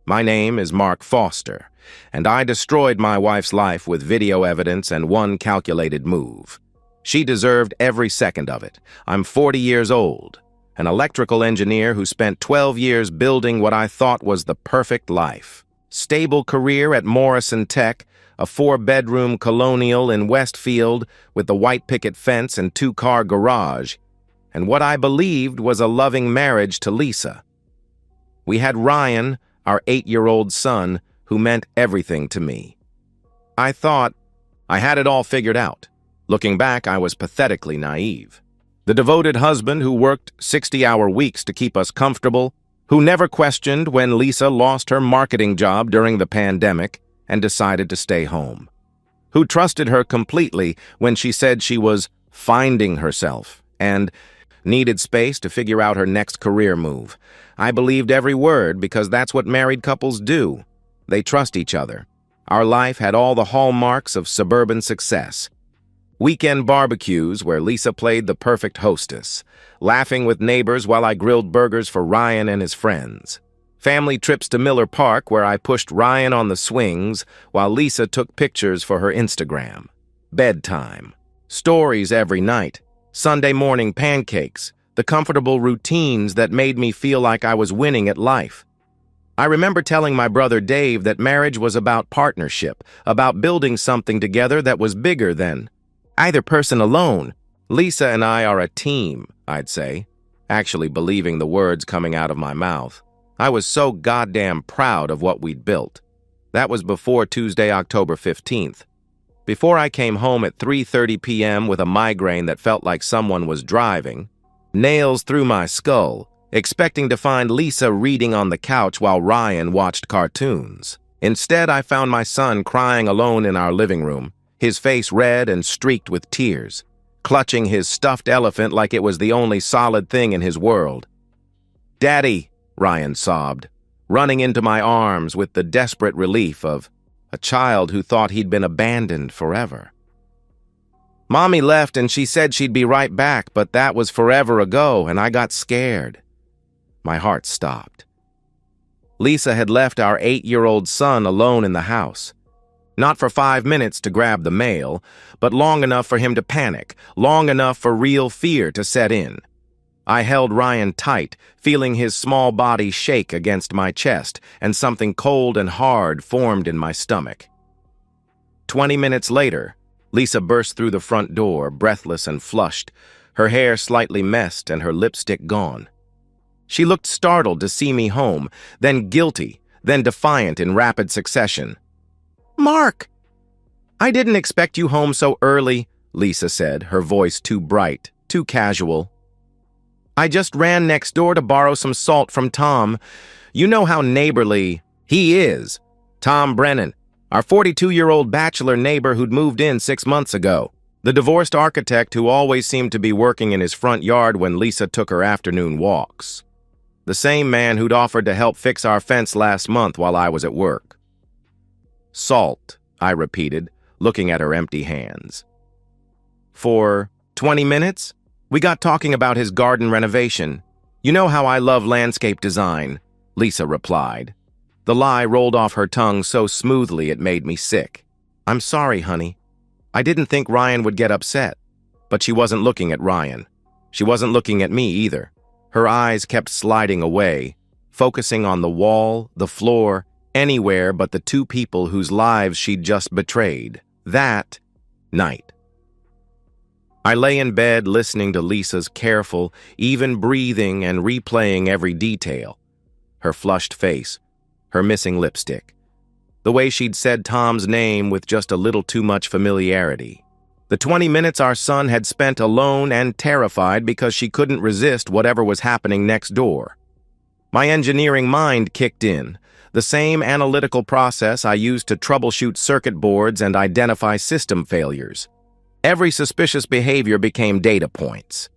My name is Mark Foster, and I destroyed my wife's life with video evidence and one calculated move. She deserved every second of it. I'm 40 years old, an electrical engineer who spent 12 years building what I thought was the perfect life. Stable career at Morrison Tech, a 4-bedroom colonial in Westfield with the white picket fence and 2-car garage, and what I believed was a loving marriage to Lisa. We had Ryan, our 8-year-old son, who meant everything to me. I thought I had it all figured out. Looking back, I was pathetically naive. The devoted husband who worked 60-hour weeks to keep us comfortable, who never questioned when Lisa lost her marketing job during the pandemic and decided to stay home, who trusted her completely when she said she was finding herself and needed space to figure out her next career move. I believed every word because that's what married couples do. They trust each other. Our life had all the hallmarks of suburban success. Weekend barbecues where Lisa played the perfect hostess, laughing with neighbors while I grilled burgers for Ryan and his friends. Family trips to Miller Park where I pushed Ryan on the swings while Lisa took pictures for her Instagram. Bedtime. Stories every night. Sunday morning pancakes. The comfortable routines that made me feel like I was winning at life. I remember telling my brother Dave that marriage was about partnership, about building something together that was bigger than either person alone. Lisa and I are a team, I'd say, actually believing the words coming out of my mouth. I was so goddamn proud of what we'd built. That was before Tuesday, October 15th. Before I came home at 3:30 p.m. with a migraine that felt like someone was driving, nails through my skull, expecting to find Lisa reading on the couch while Ryan watched cartoons. Instead, I found my son crying alone in our living room, his face red and streaked with tears, clutching his stuffed elephant like it was the only solid thing in his world. "Daddy," Ryan sobbed, running into my arms with the desperate relief of a child who thought he'd been abandoned forever. "Mommy left and she said she'd be right back, but that was forever ago and I got scared." My heart stopped. Lisa had left our 8-year-old son alone in the house. Not for 5 minutes to grab the mail, but long enough for him to panic, long enough for real fear to set in. I held Ryan tight, feeling his small body shake against my chest, and something cold and hard formed in my stomach. 20 minutes later, Lisa burst through the front door, breathless and flushed, her hair slightly messed and her lipstick gone. She looked startled to see me home, then guilty, then defiant in rapid succession. "Mark!" "I didn't expect you home so early," Lisa said, her voice too bright, too casual. "I just ran next door to borrow some salt from Tom. You know how neighborly he is. Tom Brennan, our 42-year-old bachelor neighbor who'd moved in 6 months ago. The divorced architect who always seemed to be working in his front yard when Lisa took her afternoon walks. The same man who'd offered to help fix our fence last month while I was at work." "Salt," I repeated, looking at her empty hands. "For 20 minutes? We got talking about his garden renovation. You know how I love landscape design," Lisa replied. The lie rolled off her tongue so smoothly it made me sick. "I'm sorry, honey. I didn't think Ryan would get upset." But she wasn't looking at Ryan. She wasn't looking at me either. Her eyes kept sliding away, focusing on the wall, the floor, anywhere but the two people whose lives she'd just betrayed. That night. I lay in bed listening to Lisa's careful, even breathing and replaying every detail. Her flushed face, her missing lipstick, the way she'd said Tom's name with just a little too much familiarity. The 20 minutes our son had spent alone and terrified because she couldn't resist whatever was happening next door. My engineering mind kicked in, the same analytical process I used to troubleshoot circuit boards and identify system failures. Every suspicious behavior became data points.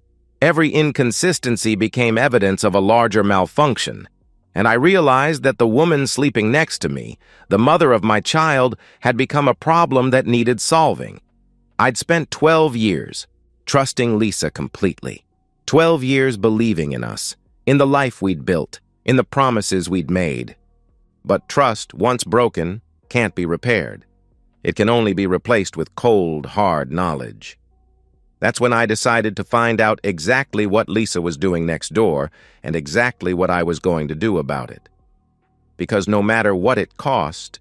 Every inconsistency became evidence of a larger malfunction. And I realized that the woman sleeping next to me, the mother of my child, had become a problem that needed solving. I'd spent 12 years trusting Lisa completely. 12 years believing in us, in the life we'd built, in the promises we'd made. But trust, once broken, can't be repaired. It can only be replaced with cold, hard knowledge. That's when I decided to find out exactly what Lisa was doing next door and exactly what I was going to do about it. Because no matter what it cost,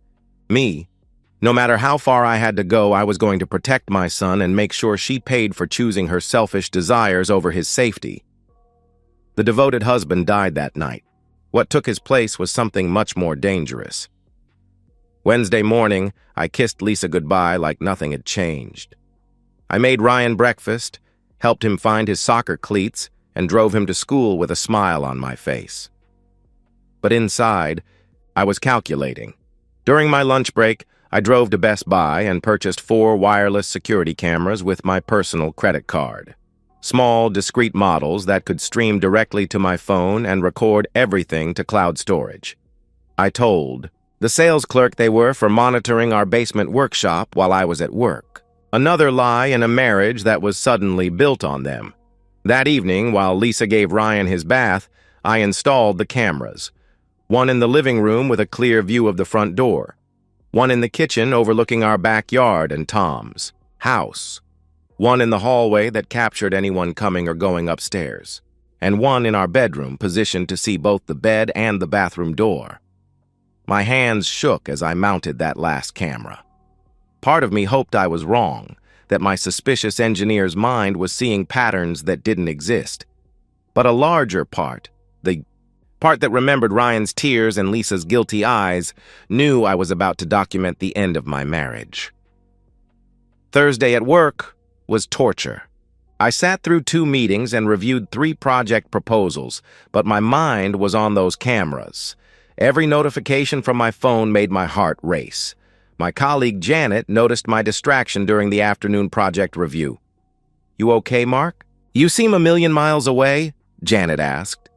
no matter how far I had to go, I was going to protect my son and make sure she paid for choosing her selfish desires over his safety. The devoted husband died that night. What took his place was something much more dangerous. Wednesday morning, I kissed Lisa goodbye like nothing had changed. I made Ryan breakfast, helped him find his soccer cleats, and drove him to school with a smile on my face. But inside, I was calculating. During my lunch break, I drove to Best Buy and purchased 4 wireless security cameras with my personal credit card. Small, discrete models that could stream directly to my phone and record everything to cloud storage. I told the sales clerk they were for monitoring our basement workshop while I was at work. Another lie in a marriage that was suddenly built on them. That evening, while Lisa gave Ryan his bath, I installed the cameras. One in the living room with a clear view of the front door. One in the kitchen overlooking our backyard and Tom's house. One in the hallway that captured anyone coming or going upstairs. And one in our bedroom positioned to see both the bed and the bathroom door. My hands shook as I mounted that last camera. Part of me hoped I was wrong, that my suspicious engineer's mind was seeing patterns that didn't exist. But a larger part, the part that remembered Ryan's tears and Lisa's guilty eyes, knew I was about to document the end of my marriage. Thursday at work was torture. I sat through 2 meetings and reviewed 3 project proposals, but my mind was on those cameras. Every notification from my phone made my heart race. My colleague Janet noticed my distraction during the afternoon project review. "You okay, Mark? You seem a million miles away," Janet asked.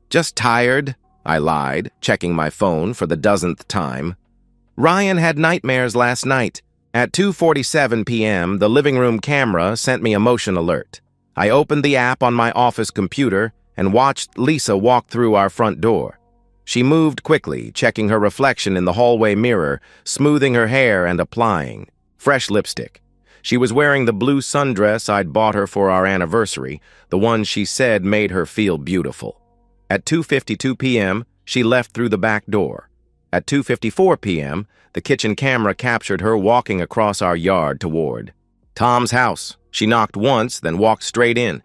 "Just tired," I lied, checking my phone for the dozenth time. "Ryan had nightmares last night." At 2:47 p.m., the living room camera sent me a motion alert. I opened the app on my office computer and watched Lisa walk through our front door. She moved quickly, checking her reflection in the hallway mirror, smoothing her hair and applying fresh lipstick. She was wearing the blue sundress I'd bought her for our anniversary, the one she said made her feel beautiful. At 2:52 p.m., she left through the back door. At 2:54 p.m., the kitchen camera captured her walking across our yard toward Tom's house. She knocked once, then walked straight in.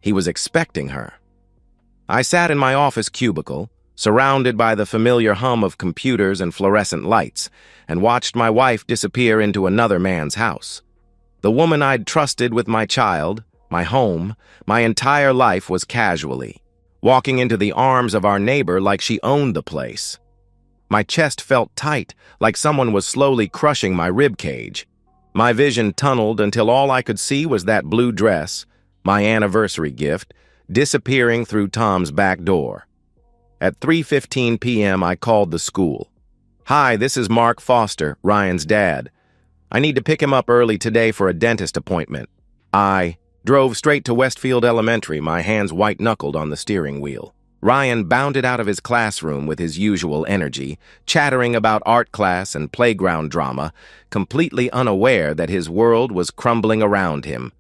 He was expecting her. I sat in my office cubicle, surrounded by the familiar hum of computers and fluorescent lights, and watched my wife disappear into another man's house. The woman I'd trusted with my child, my home, my entire life was casually walking into the arms of our neighbor like she owned the place. My chest felt tight, like someone was slowly crushing my rib cage. My vision tunneled until all I could see was that blue dress, my anniversary gift, disappearing through Tom's back door. At 3:15 p.m., I called the school. "Hi, this is Mark Foster, Ryan's dad. I need to pick him up early today for a dentist appointment." I drove straight to Westfield Elementary, my hands white-knuckled on the steering wheel. Ryan bounded out of his classroom with his usual energy, chattering about art class and playground drama, completely unaware that his world was crumbling around him.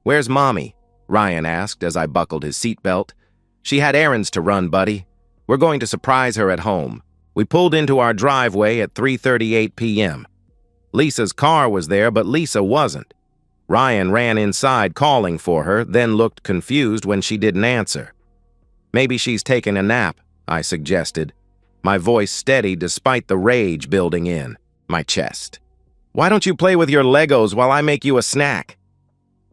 "Where's Mommy?" Ryan asked as I buckled his seatbelt. "She had errands to run, buddy. We're going to surprise her at home." We pulled into our driveway at 3:38 p.m. Lisa's car was there, but Lisa wasn't. Ryan ran inside calling for her, then looked confused when she didn't answer. "Maybe she's taking a nap," I suggested, my voice steady despite the rage building in my chest. "Why don't you play with your Legos while I make you a snack?"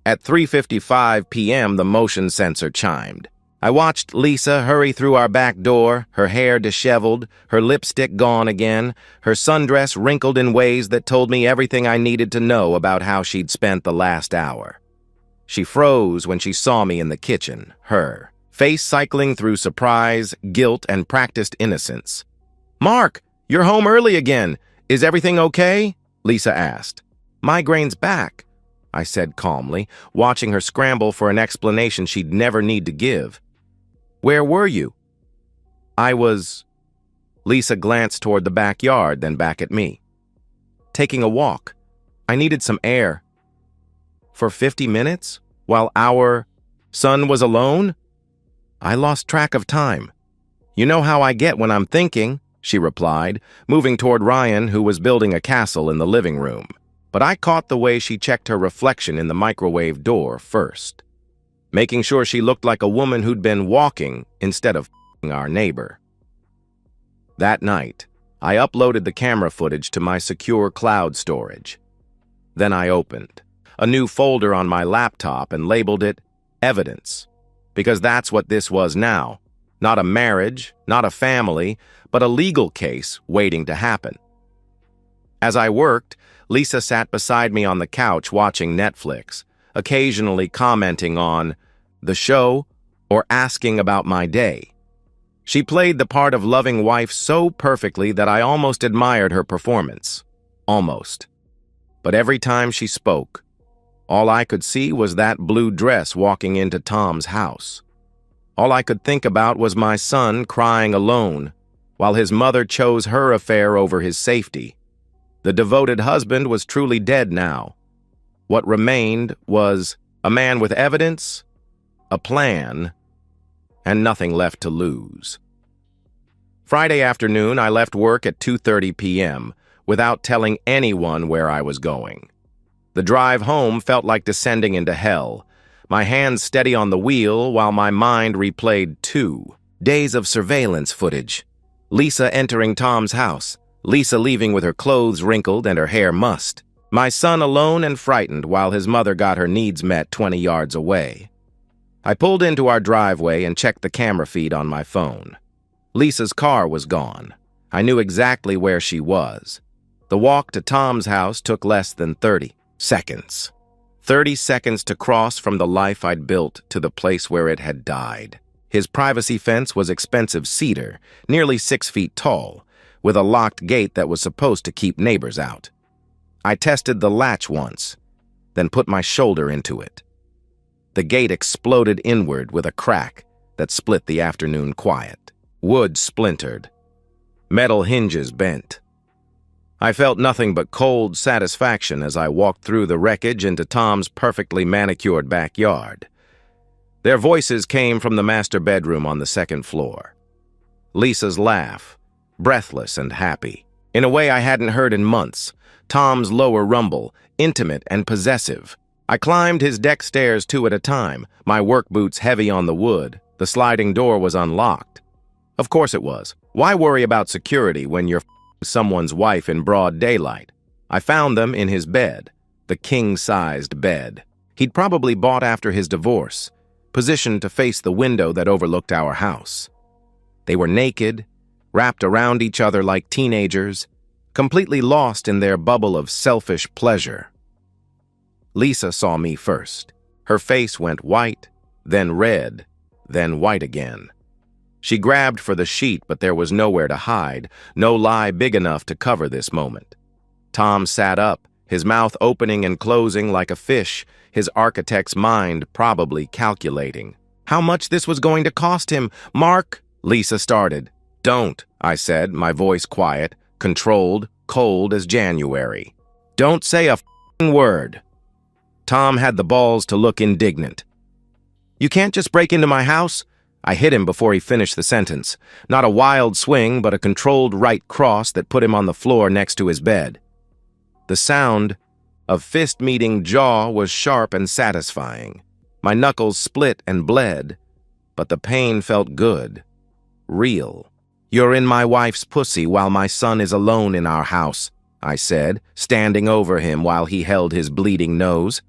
At 3:55 p.m., the motion sensor chimed. I watched Lisa hurry through our back door, her hair disheveled, her lipstick gone again, her sundress wrinkled in ways that told me everything I needed to know about how she'd spent the last hour. She froze when she saw me in the kitchen, her face cycling through surprise, guilt, and practiced innocence. "Mark, you're home early again. Is everything okay?" Lisa asked. "Migraine's back," I said calmly, watching her scramble for an explanation she'd never need to give. "Where were you?" I was... Lisa glanced toward the backyard, then back at me. Taking a walk. I needed some air. For 50 minutes? While our son was alone? I lost track of time. You know how I get when I'm thinking, she replied, moving toward Ryan, who was building a castle in the living room. But I caught the way she checked her reflection in the microwave door first, making sure she looked like a woman who'd been walking instead of our neighbor. That night, I uploaded the camera footage to my secure cloud storage. Then I opened a new folder on my laptop and labeled it Evidence, because that's what this was now. Not a marriage, not a family, but a legal case waiting to happen. As I worked, Lisa sat beside me on the couch watching Netflix, occasionally commenting on the show or asking about my day. She played the part of loving wife so perfectly that I almost admired her performance. Almost. But every time she spoke, all I could see was that blue dress walking into Tom's house. All I could think about was my son crying alone, while his mother chose her affair over his safety. The devoted husband was truly dead now. What remained was a man with evidence, a plan, and nothing left to lose. Friday afternoon, I left work at 2:30 p.m. without telling anyone where I was going. The drive home felt like descending into hell, my hands steady on the wheel while my mind replayed 2 days of surveillance footage. Lisa entering Tom's house, Lisa leaving with her clothes wrinkled and her hair mussed, my son alone and frightened while his mother got her needs met 20 yards away. I pulled into our driveway and checked the camera feed on my phone. Lisa's car was gone. I knew exactly where she was. The walk to Tom's house took less than 30 seconds. 30 seconds to cross from the life I'd built to the place where it had died. His privacy fence was expensive cedar, nearly 6 feet tall, with a locked gate that was supposed to keep neighbors out. I tested the latch once, then put my shoulder into it. The gate exploded inward with a crack that split the afternoon quiet. Wood splintered. Metal hinges bent. I felt nothing but cold satisfaction as I walked through the wreckage into Tom's perfectly manicured backyard. Their voices came from the master bedroom on the second floor. Lisa's laugh, breathless and happy, in a way I hadn't heard in months. Tom's lower rumble, intimate and possessive. I climbed his deck stairs 2 at a time, my work boots heavy on the wood. The sliding door was unlocked. Of course it was. Why worry about security when you're someone's wife in broad daylight? I found them in his bed, the king-sized bed he'd probably bought after his divorce, positioned to face the window that overlooked our house. They were naked, wrapped around each other like teenagers, completely lost in their bubble of selfish pleasure. Lisa saw me first. Her face went white, then red, then white again. She grabbed for the sheet, but there was nowhere to hide, no lie big enough to cover this moment. Tom sat up, his mouth opening and closing like a fish, his architect's mind probably calculating how much this was going to cost him. "Mark," Lisa started. "Don't," I said, my voice quiet, controlled, cold as January. "Don't say a f***ing word." Tom had the balls to look indignant. "You can't just break into my house?" I hit him before he finished the sentence. Not a wild swing, but a controlled right cross that put him on the floor next to his bed. The sound of fist meeting jaw was sharp and satisfying. My knuckles split and bled, but the pain felt good, real. "You're in my wife's pussy while my son is alone in our house," I said, standing over him while he held his bleeding nose.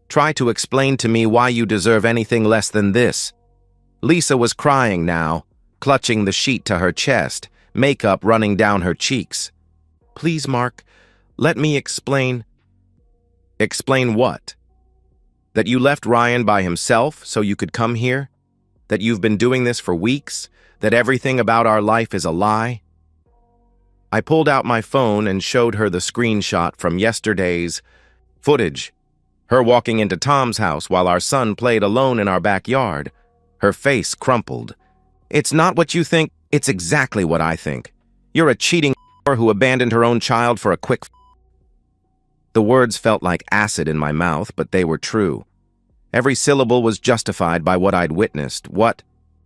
"Try to explain to me why you deserve anything less than this." Lisa was crying now, clutching the sheet to her chest, makeup running down her cheeks. "Please, Mark, let me explain." "Explain what? That you left Ryan by himself so you could come here? That you've been doing this for weeks? That everything about our life is a lie?" I pulled out my phone and showed her the screenshot from yesterday's footage. Her walking into Tom's house while our son played alone in our backyard. Her face crumpled. "It's not what you think, it's exactly what I think. You're a cheating who abandoned her own child for a quick. The words felt like acid in my mouth, but they were true. Every syllable was justified by what I'd witnessed, what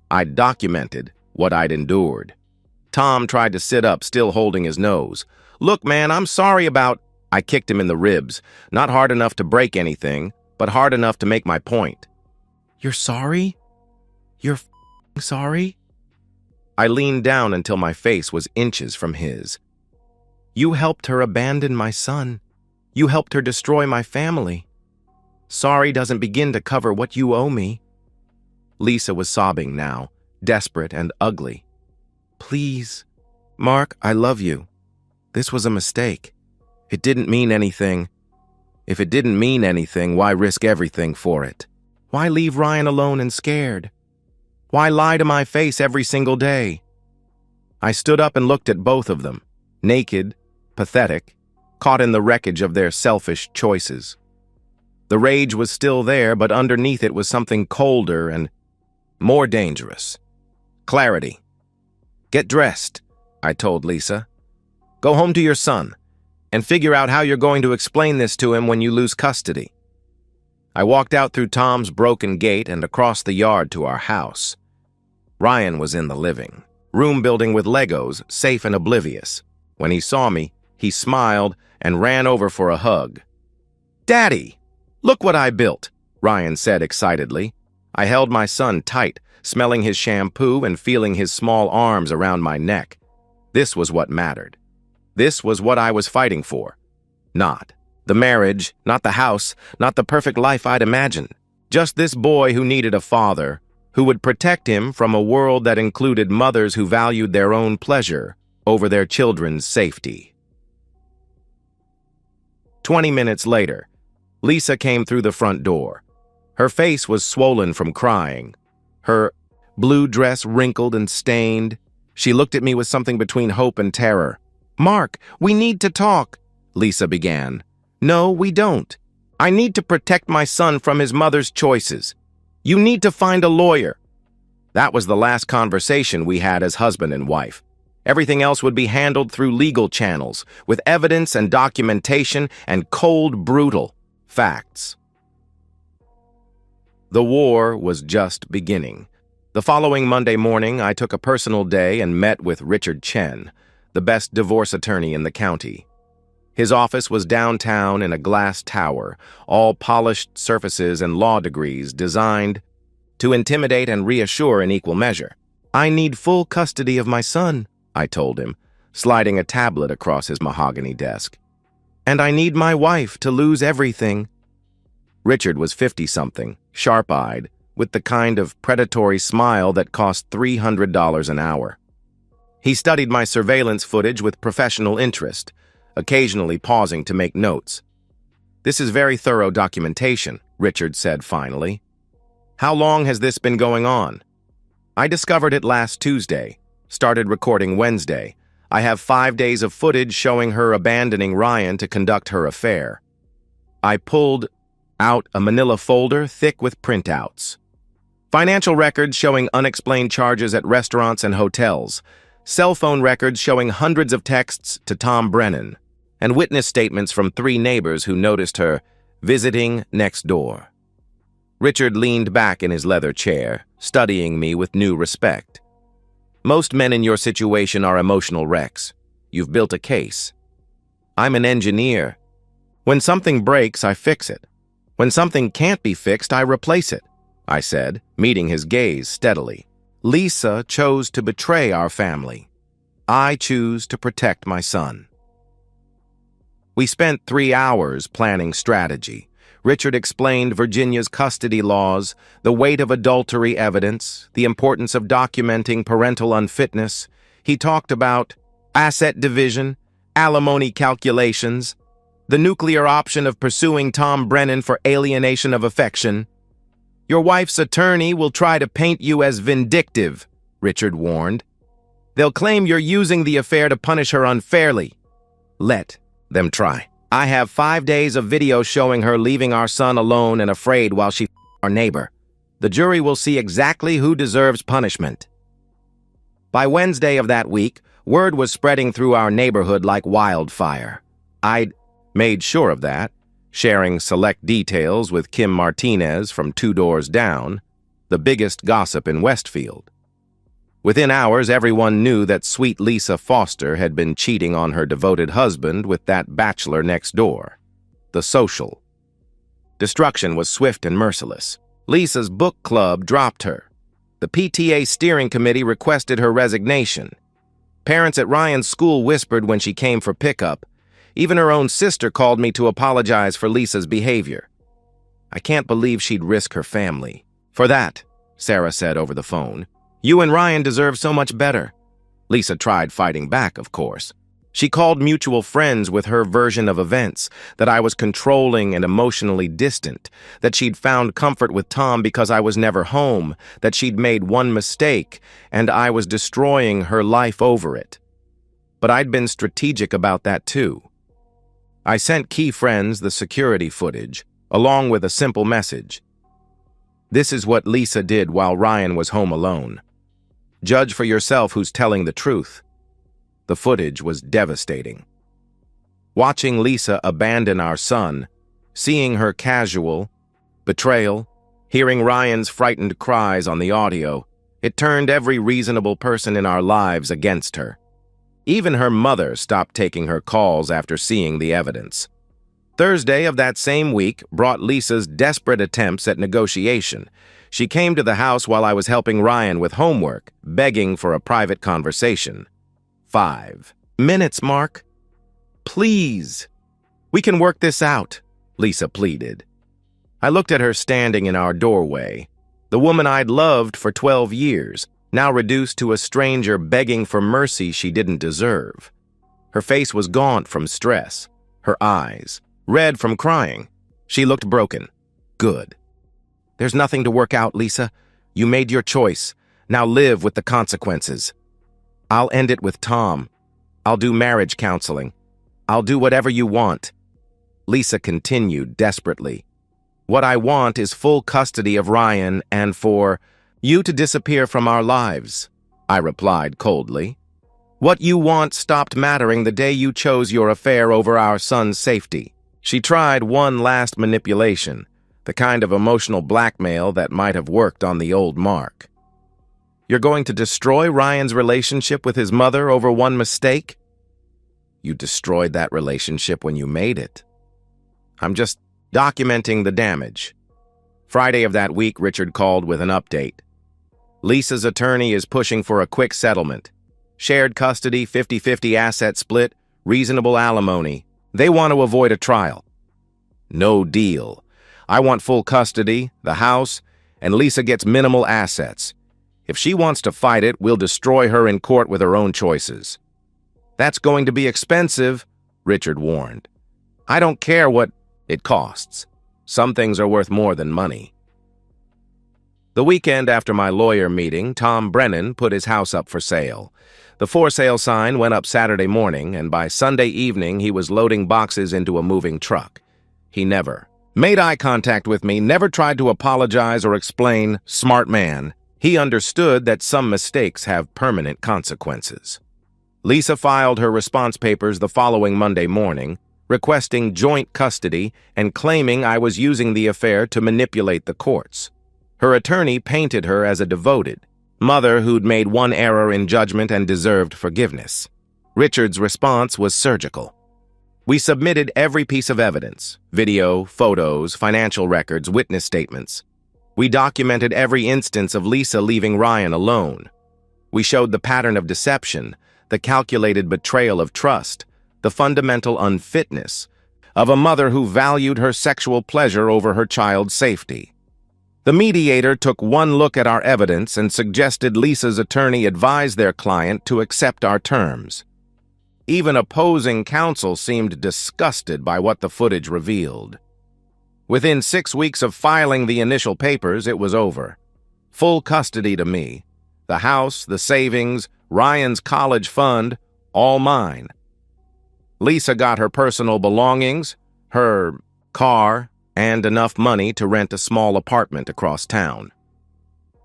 I'd documented, what I'd endured. Tom tried to sit up, still holding his nose. Look, man, I'm sorry about... I kicked him in the ribs, not hard enough to break anything, but hard enough to make my point. You're sorry? You're sorry? I leaned down until my face was inches from his. You helped her abandon my son. You helped her destroy my family. Sorry doesn't begin to cover what you owe me. Lisa was sobbing now, desperate and ugly. Please, Mark, I love you. This was a mistake. It didn't mean anything. If it didn't mean anything, why risk everything for it? Why leave Ryan alone and scared? Why lie to my face every single day? I stood up and looked at both of them, naked, pathetic, caught in the wreckage of their selfish choices. The rage was still there, but underneath it was something colder and more dangerous. Clarity. Get dressed, I told Lisa. Go home to your son and figure out how you're going to explain this to him when you lose custody. I walked out through Tom's broken gate and across the yard to our house. Ryan was in the living room building with Legos, safe and oblivious. When he saw me, he smiled and ran over for a hug. Daddy, look what I built, Ryan said excitedly. I held my son tight, smelling his shampoo and feeling his small arms around my neck. This was what mattered. This was what I was fighting for. Not the marriage, not the house, not the perfect life I'd imagined. Just this boy who needed a father, who would protect him from a world that included mothers who valued their own pleasure over their children's safety. 20 minutes later, Lisa came through the front door. Her face was swollen from crying, her blue dress wrinkled and stained. She looked at me with something between hope and terror. Mark, we need to talk, Lisa began. No, we don't. I need to protect my son from his mother's choices. You need to find a lawyer. That was the last conversation we had as husband and wife. Everything else would be handled through legal channels, with evidence and documentation and cold, brutal facts. The war was just beginning. The following Monday morning, I took a personal day and met with Richard Chen, the best divorce attorney in the county. His office was downtown in a glass tower, all polished surfaces and law degrees designed to intimidate and reassure in equal measure. I need full custody of my son, I told him, sliding a tablet across his mahogany desk. And I need my wife to lose everything. Richard was 50-something, sharp-eyed, with the kind of predatory smile that cost $300 an hour. He studied my surveillance footage with professional interest, occasionally pausing to make notes. This is very thorough documentation, Richard said finally. How long has this been going on? I discovered it last Tuesday, started recording Wednesday. I have 5 days of footage showing her abandoning Ryan to conduct her affair. I pulled out a manila folder thick with printouts. Financial records showing unexplained charges at restaurants and hotels, cell phone records showing hundreds of texts to Tom Brennan, and witness statements from 3 neighbors who noticed her visiting next door. Richard leaned back in his leather chair, studying me with new respect. Most men in your situation are emotional wrecks. You've built a case. I'm an engineer. When something breaks, I fix it. When something can't be fixed, I replace it, I said, meeting his gaze steadily. Lisa chose to betray our family. I choose to protect my son. We spent 3 hours planning strategy. Richard explained Virginia's custody laws, the weight of adultery evidence, the importance of documenting parental unfitness. He talked about asset division, alimony calculations, the nuclear option of pursuing Tom Brennan for alienation of affection. Your wife's attorney will try to paint you as vindictive, Richard warned. They'll claim you're using the affair to punish her unfairly. Let them try. I have 5 days of video showing her leaving our son alone and afraid while she our neighbor. The jury will see exactly who deserves punishment. By Wednesday of that week, Word was spreading through our neighborhood like wildfire. I'd made sure of that, sharing select details with Kim Martinez from 2 doors down, the biggest gossip in Westfield. Within hours, everyone knew that sweet Lisa Foster had been cheating on her devoted husband with that bachelor next door. The social. Destruction was swift and merciless. Lisa's book club dropped her. The PTA steering committee requested her resignation. Parents at Ryan's school whispered when she came for pickup. Even her own sister called me to apologize for Lisa's behavior. I can't believe she'd risk her family. For that, Sarah said over the phone, you and Ryan deserve so much better. Lisa tried fighting back, of course. She called mutual friends with her version of events, that I was controlling and emotionally distant, that she'd found comfort with Tom because I was never home, that she'd made one mistake, and I was destroying her life over it. But I'd been strategic about that too. I sent key friends the security footage, along with a simple message. This is what Lisa did while Ryan was home alone. Judge for yourself who's telling the truth. The footage was devastating. Watching Lisa abandon our son, seeing her casual, betrayal, hearing Ryan's frightened cries on the audio, it turned every reasonable person in our lives against her. Even her mother stopped taking her calls after seeing the evidence. Thursday of that same week brought Lisa's desperate attempts at negotiation. She came to the house while I was helping Ryan with homework, begging for a private conversation. 5 minutes, Mark. Please. We can work this out, Lisa pleaded. I looked at her standing in our doorway, the woman I'd loved for 12 years, now reduced to a stranger begging for mercy she didn't deserve. Her face was gaunt from stress, her eyes red from crying. She looked broken. Good. There's nothing to work out, Lisa. You made your choice. Now live with the consequences. I'll end it with Tom. I'll do marriage counseling. I'll do whatever you want. Lisa continued desperately. What I want is full custody of Ryan and for you to disappear from our lives, I replied coldly. What you want stopped mattering the day you chose your affair over our son's safety. She tried one last manipulation, the kind of emotional blackmail that might have worked on the old Mark. You're going to destroy Ryan's relationship with his mother over one mistake? You destroyed that relationship when you made it. I'm just documenting the damage. Friday of that week, Richard called with an update. Lisa's attorney is pushing for a quick settlement. Shared custody, 50-50 asset split, reasonable alimony. They want to avoid a trial. No deal. I want full custody, the house, and Lisa gets minimal assets. If she wants to fight it, we'll destroy her in court with her own choices. That's going to be expensive, Richard warned. I don't care what it costs. Some things are worth more than money. The weekend after my lawyer meeting, Tom Brennan put his house up for sale. The for sale sign went up Saturday morning, and by Sunday evening he was loading boxes into a moving truck. He never made eye contact with me, never tried to apologize or explain, smart man. He understood that some mistakes have permanent consequences. Lisa filed her response papers the following Monday morning, requesting joint custody and claiming I was using the affair to manipulate the courts. Her attorney painted her as a devoted mother who'd made one error in judgment and deserved forgiveness. Richard's response was surgical. We submitted every piece of evidence, video, photos, financial records, witness statements. We documented every instance of Lisa leaving Ryan alone. We showed the pattern of deception, the calculated betrayal of trust, the fundamental unfitness of a mother who valued her sexual pleasure over her child's safety. The mediator took one look at our evidence and suggested Lisa's attorney advise their client to accept our terms. Even opposing counsel seemed disgusted by what the footage revealed. Within 6 weeks of filing the initial papers, it was over. Full custody to me. The house, the savings, Ryan's college fund, all mine. Lisa got her personal belongings, her car, and enough money to rent a small apartment across town.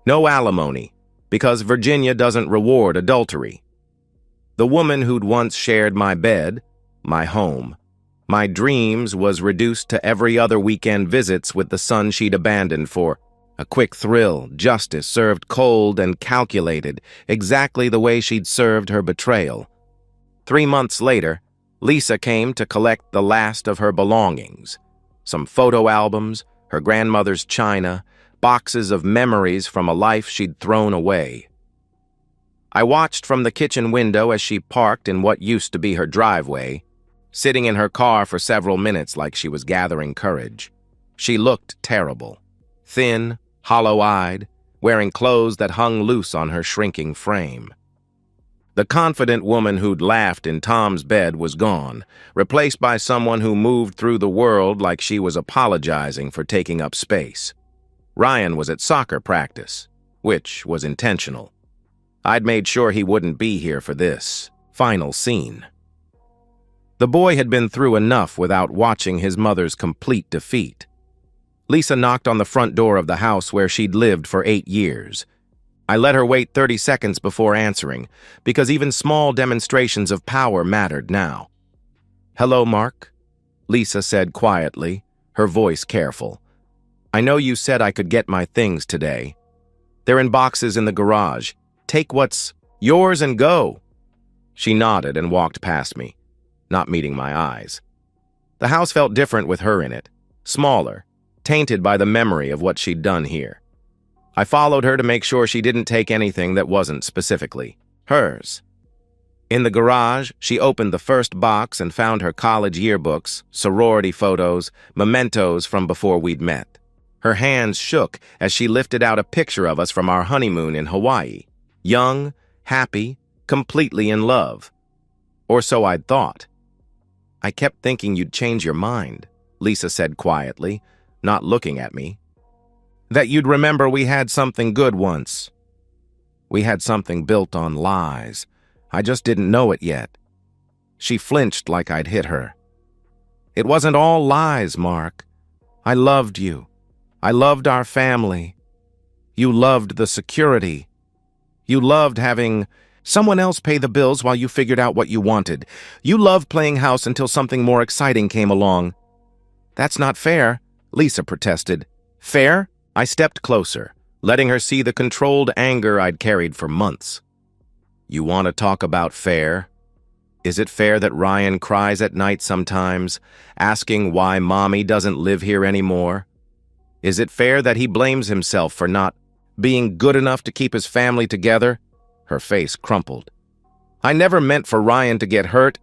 No alimony, because Virginia doesn't reward adultery. The woman who'd once shared my bed, my home, my dreams was reduced to every other weekend visits with the son she'd abandoned for a quick thrill, justice served cold and calculated, exactly the way she'd served her betrayal. 3 months later, Lisa came to collect the last of her belongings. Some photo albums, her grandmother's china, boxes of memories from a life she'd thrown away. I watched from the kitchen window as she parked in what used to be her driveway, sitting in her car for several minutes like she was gathering courage. She looked terrible, thin, hollow-eyed, wearing clothes that hung loose on her shrinking frame. The confident woman who'd laughed in Tom's bed was gone, replaced by someone who moved through the world like she was apologizing for taking up space. Ryan was at soccer practice, which was intentional. I'd made sure he wouldn't be here for this final scene. The boy had been through enough without watching his mother's complete defeat. Lisa knocked on the front door of the house where she'd lived for 8 years. I let her wait 30 seconds before answering, because even small demonstrations of power mattered now. "Hello, Mark," Lisa said quietly, her voice careful. "I know you said I could get my things today. They're in boxes in the garage. Take what's yours and go." She nodded and walked past me, not meeting my eyes. The house felt different with her in it, smaller, tainted by the memory of what she'd done here. I followed her to make sure she didn't take anything that wasn't specifically hers. In the garage, she opened the first box and found her college yearbooks, sorority photos, mementos from before we'd met. Her hands shook as she lifted out a picture of us from our honeymoon in Hawaii. Young, happy, completely in love. Or so I'd thought. "I kept thinking you'd change your mind," Lisa said quietly, not looking at me. "That you'd remember we had something good once. We had something built on lies. I just didn't know it yet." She flinched like I'd hit her. "It wasn't all lies, Mark. I loved you. I loved our family. You loved the security. You loved having someone else pay the bills while you figured out what you wanted. You loved playing house until something more exciting came along." "That's not fair," Lisa protested. "Fair?" I stepped closer, letting her see the controlled anger I'd carried for months. "You want to talk about fair? Is it fair that Ryan cries at night sometimes, asking why Mommy doesn't live here anymore? Is it fair that he blames himself for not being good enough to keep his family together?" Her face crumpled. "I never meant for Ryan to get hurt,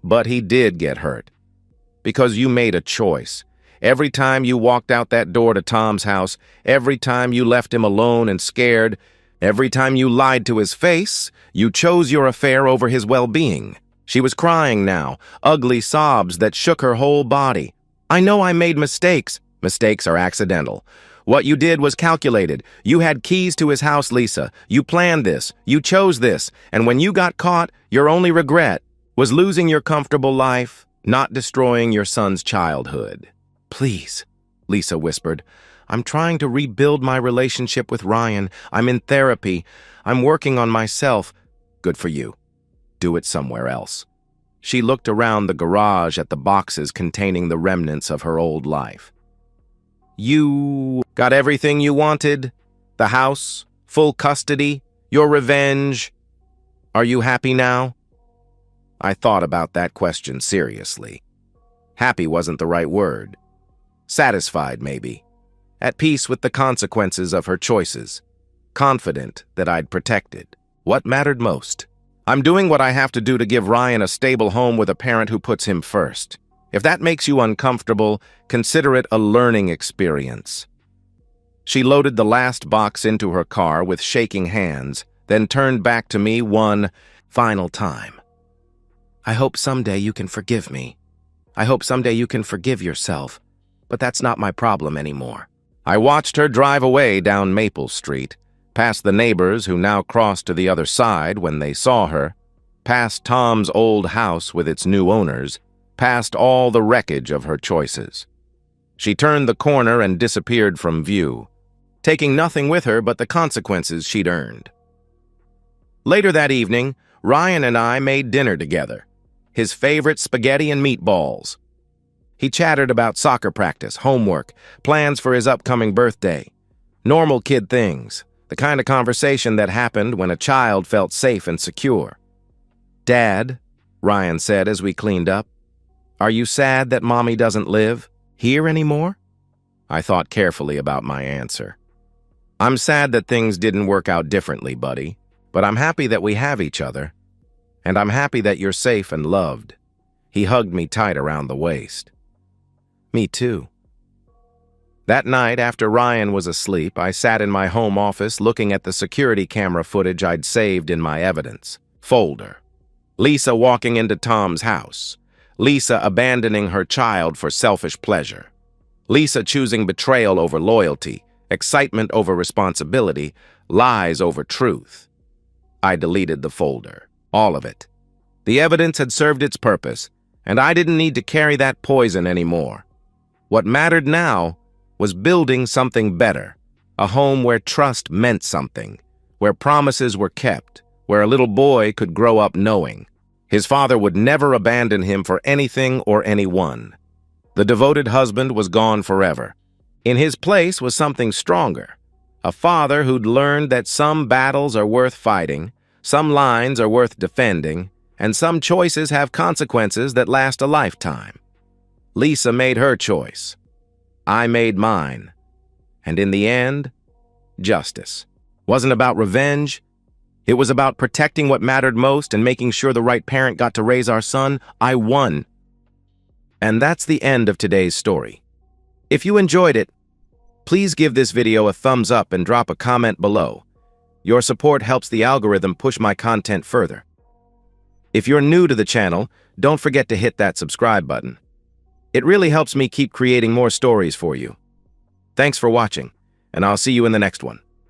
but he did get hurt. Because you made a choice. Every time you walked out that door to Tom's house, every time you left him alone and scared, every time you lied to his face, you chose your affair over his well-being." She was crying now, ugly sobs that shook her whole body. "I know I made mistakes. Mistakes are accidental. What you did was calculated. You had keys to his house, Lisa. You planned this. You chose this. And when you got caught, your only regret was losing your comfortable life, not destroying your son's childhood." "Please," Lisa whispered. "I'm trying to rebuild my relationship with Ryan. I'm in therapy. I'm working on myself." "Good for you. Do it somewhere else." She looked around the garage at the boxes containing the remnants of her old life. "You got everything you wanted? The house, full custody, your revenge. Are you happy now?" I thought about that question seriously. Happy wasn't the right word. Satisfied, maybe. At peace with the consequences of her choices. Confident that I'd protected what mattered most. "I'm doing what I have to do to give Ryan a stable home with a parent who puts him first. If that makes you uncomfortable, consider it a learning experience." She loaded the last box into her car with shaking hands, then turned back to me one final time. "I hope someday you can forgive me. I hope someday you can forgive yourself. But that's not my problem anymore." I watched her drive away down Maple Street, past the neighbors who now crossed to the other side when they saw her, past Tom's old house with its new owners, past all the wreckage of her choices. She turned the corner and disappeared from view, taking nothing with her but the consequences she'd earned. Later that evening, Ryan and I made dinner together. His favorite spaghetti and meatballs. He chattered about soccer practice, homework, plans for his upcoming birthday. Normal kid things, the kind of conversation that happened when a child felt safe and secure. "Dad," Ryan said as we cleaned up, "are you sad that Mommy doesn't live here anymore?" I thought carefully about my answer. "I'm sad that things didn't work out differently, buddy, but I'm happy that we have each other. And I'm happy that you're safe and loved." He hugged me tight around the waist. "Me too." That night, after Ryan was asleep, I sat in my home office looking at the security camera footage I'd saved in my evidence folder. Lisa walking into Tom's house. Lisa abandoning her child for selfish pleasure. Lisa choosing betrayal over loyalty, excitement over responsibility, lies over truth. I deleted the folder, all of it. The evidence had served its purpose, and I didn't need to carry that poison anymore. What mattered now was building something better, a home where trust meant something, where promises were kept, where a little boy could grow up knowing his father would never abandon him for anything or anyone. The devoted husband was gone forever. In his place was something stronger, a father who'd learned that some battles are worth fighting, some lines are worth defending, and some choices have consequences that last a lifetime. Lisa made her choice. I made mine. And in the end, justice. Wasn't about revenge. It was about protecting what mattered most and making sure the right parent got to raise our son. I won. And that's the end of today's story. If you enjoyed it, please give this video a thumbs up and drop a comment below. Your support helps the algorithm push my content further. If you're new to the channel, don't forget to hit that subscribe button. It really helps me keep creating more stories for you. Thanks for watching, and I'll see you in the next one.